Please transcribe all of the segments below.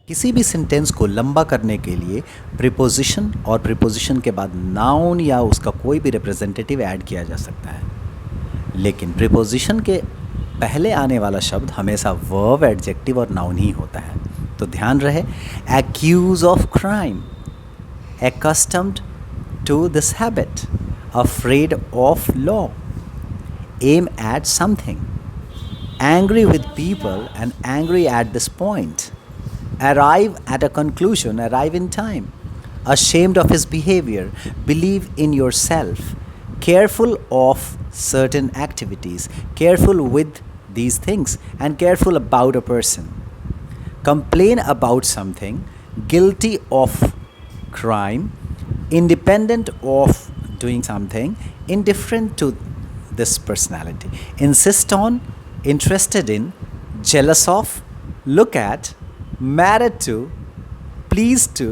किसी भी सेंटेंस को लंबा करने के लिए प्रीपोजिशन और प्रीपोजिशन के बाद नाउन या उसका कोई भी रिप्रेजेंटेटिव ऐड किया जा सकता है, लेकिन प्रीपोजिशन के पहले आने वाला शब्द हमेशा वर्ब, एडजेक्टिव और नाउन ही होता है। तो ध्यान रहे, accuse of crime, accustomed to this habit, afraid of law, aim at something, angry with people and angry at this point, arrive at a conclusion, arrive in time, ashamed of his behavior, believe in yourself, careful of certain activities, careful with these things, and careful about a person, complain about something, guilty of crime, independent of doing something, indifferent to this personality, insist on, interested in, jealous of, look at, married to, pleased to,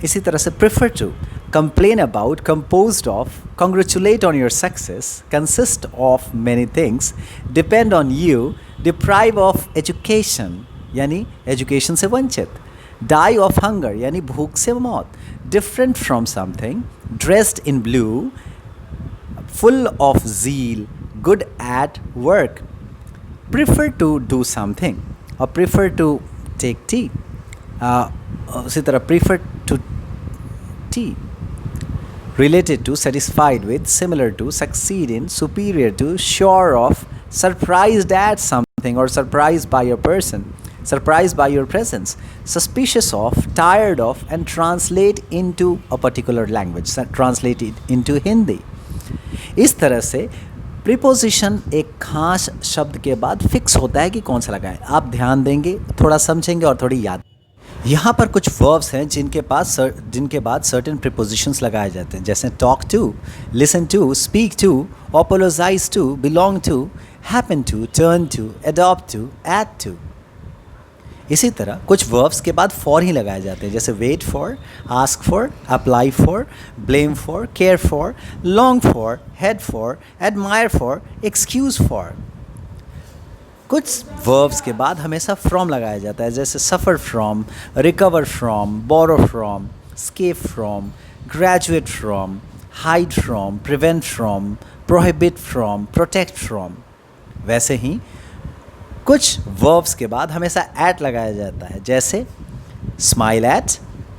इसी तरह से prefer to, complain about, composed of, congratulate on your success, consist of many things, depend on you, deprive of education यानी education से वंचित, die of hunger यानी भूख से मौत, different from something, dressed in blue, full of zeal, good at work, prefer to do something or prefer to take tea, उसी तरह prefer to tea, related to, satisfied with, similar to, succeed in, superior to, sure of, surprised at something or surprised by a person, surprised by your presence, suspicious of, tired of, and translate into a particular language, translate it into Hindi. इस तरह से preposition एक खास शब्द के बाद fix होता है कि कौन सा लगाएं। आप ध्यान देंगे, थोड़ा समझेंगे और थोड़ी याद। यहाँ पर कुछ वर्ब्स हैं जिनके बाद सर्टेन प्रीपोजिशंस लगाए जाते हैं, जैसे talk to, listen to, speak to, apologise to, belong to, happen to, turn to, adopt to, add to. इसी तरह कुछ वर्ब्स के बाद फॉर ही लगाए जाते हैं, जैसे wait for, ask for, apply for, blame for, care for, long for, head for, admire for, excuse for. कुछ वर्ब्स के बाद हमेशा फ्रॉम लगाया जाता है, जैसे suffer from, recover from, borrow from, escape from, graduate from, hide from, prevent from, prohibit from, protect from. वैसे ही कुछ वर्ब्स के बाद हमेशा एट लगाया जाता है, जैसे smile at,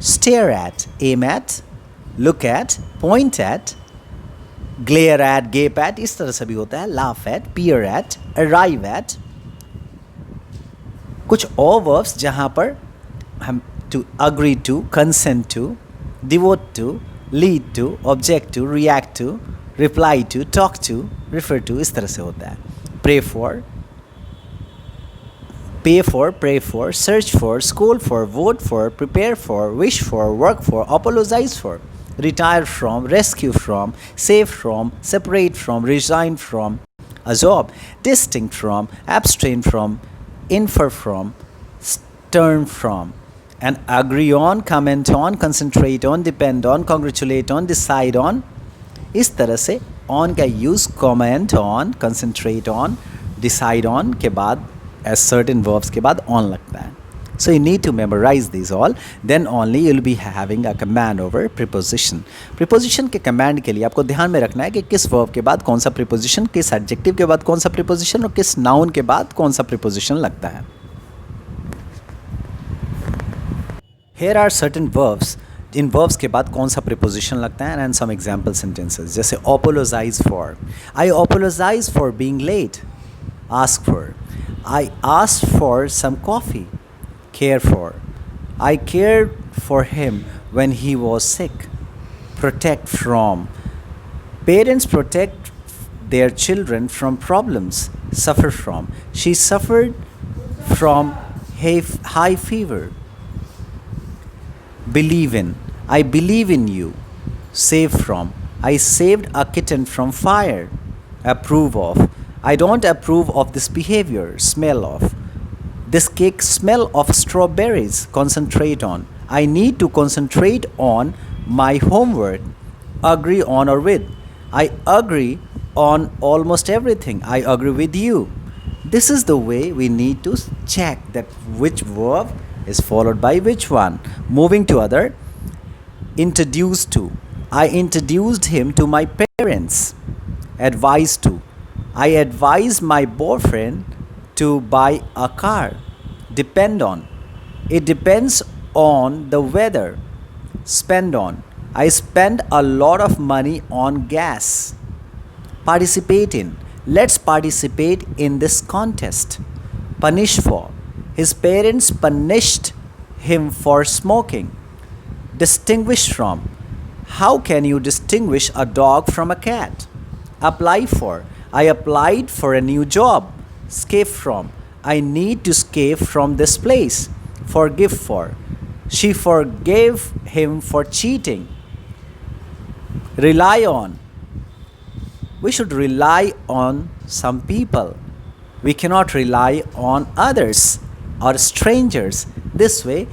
stare at, aim at, look at, point at, glare at, gape at, इस तरह से भी होता है, laugh at, peer at, arrive at. कुछ और वर्ब्स जहाँ पर हम to, agree to, consent to, devote to, lead to, object to, react to, reply to, talk to, refer to, इस तरह से होता है। Pray for, pay for, pray for, search for, scold for, vote for, prepare for, wish for, work for, apologize for, retire from, rescue from, save from, separate from, resign from, absorb, distinct from, abstain from, infer from, turn from, and agree on, comment on, concentrate on, depend on, congratulate on, decide on। इस तरह से on का use comment on, concentrate on, decide on के बाद as certain verbs के बाद on लगता है। So you need to memorize these all, then only you'll be having a command over preposition. Preposition के command के लिए आपको ध्यान में रखना है कि किस verb के बाद कौन सा preposition, किस adjective के बाद कौन सा preposition और किस noun के बाद कौन सा preposition लगता है। Here are certain verbs, in verbs के बाद कौन सा preposition लगता है and some example sentences, जैसे apologize for, I apologize for being late, ask for, I asked for some coffee, care for, I cared for him when he was sick, protect from, parents protect their children from problems, suffer from, she suffered from high fever, believe in, I believe in you, save from, I saved a kitten from fire, approve of, I don't approve of this behavior, smell of, this cake smell of strawberries, concentrate on, I need to concentrate on my homework, agree on or with, I agree on almost everything, I agree with you, This is the way we need to check that which verb is followed by which one? Moving to other. Introduced to. I introduced him to my parents. Advised to. I advised my boyfriend to buy a car. Depend on. It depends on the weather. Spend on. I spend a lot of money on gas. Participate in. Let's participate in this contest. Punish for. His parents punished him for smoking. Distinguish from. How can you distinguish a dog from a cat? Apply for. I applied for a new job. Escape from. I need to escape from this place. Forgive for. She forgave him for cheating. Rely on. We should rely on some people. We cannot rely on others or strangers. This way,